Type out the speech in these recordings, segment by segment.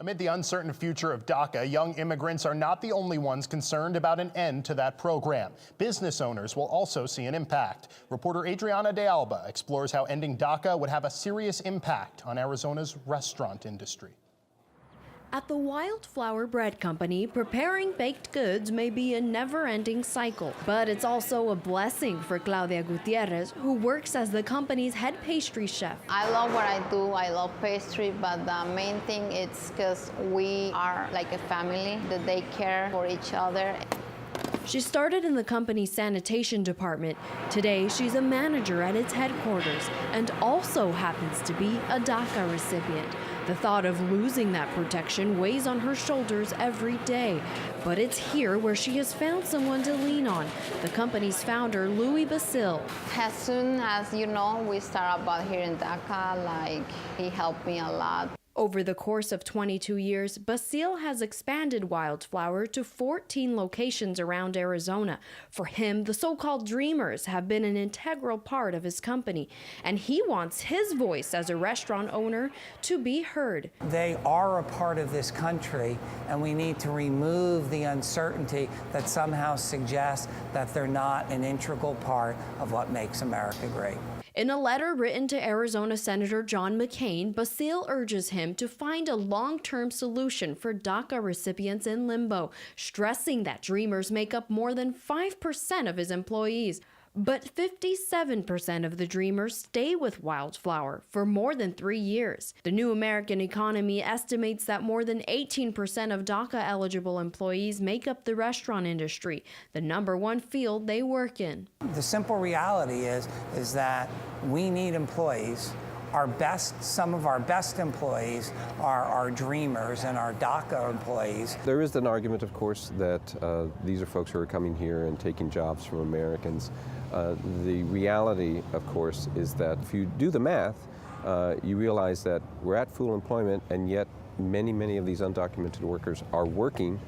Amid the uncertain future of DACA, young immigrants are not the only ones concerned about an end to that program. Business owners will also see an impact. Reporter Adriana de Alba explores how ending DACA would have a serious impact on Arizona's restaurant industry. At the Wildflower Bread Company, preparing baked goods may be a never-ending cycle, but it's also a blessing for Claudia Gutierrez, who works as the company's head pastry chef. I love what I do. I love pastry, but the main thing is because we are like a family, that they care for each other. She started in the company's sanitation department. Today, she's a manager at its headquarters and also happens to be a DACA recipient. The thought of losing that protection weighs on her shoulders every day. But it's here where she has found someone to lean on, the company's founder, Louis Basil. As soon as, we start about here in DACA, he helped me a lot. Over the course of 22 years, Basil has expanded Wildflower to 14 locations around Arizona. For him, the so-called dreamers have been an integral part of his company, and he wants his voice as a restaurant owner to be heard. They are a part of this country, and we need to remove the uncertainty that somehow suggests that they're not an integral part of what makes America great. In a letter written to Arizona Senator John McCain, Basil urges him to find a long-term solution for DACA recipients in limbo, stressing that dreamers make up more than 5% of his employees. But 57% of the dreamers stay with Wildflower for more than 3 years. The New American Economy estimates that more than 18% of DACA-eligible employees make up the restaurant industry, the #1 field they work in. The simple reality is that we need employees. Some of our best employees are our dreamers and our DACA employees. There is an argument, of course, that these are folks who are coming here and taking jobs from Americans. The reality, of course, is that if you do the math, you realize that we're at full employment, and yet many of these undocumented workers are working.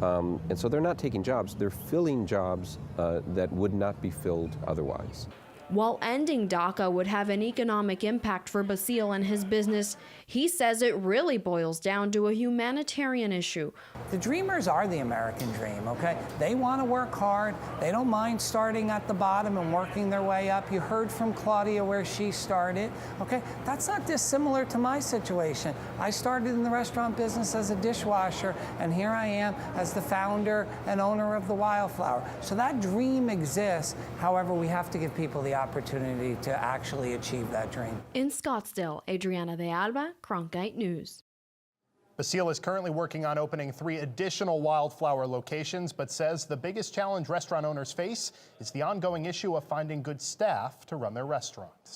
And so they're not taking jobs, they're filling jobs that would not be filled otherwise. While ending DACA would have an economic impact for Basil and his business, he says it really boils down to a humanitarian issue. The dreamers are the American dream, okay? They want to work hard. They don't mind starting at the bottom and working their way up. You heard from Claudia where she started, okay? That's not dissimilar to my situation. I started in the restaurant business as a dishwasher, and here I am as the founder and owner of the Wildflower. So that dream exists. However, we have to give people the opportunity to actually achieve that dream. In Scottsdale, Adriana de Alba, Cronkite News. Basil is currently working on opening 3 additional Wildflower locations, but says the biggest challenge restaurant owners face is the ongoing issue of finding good staff to run their restaurants.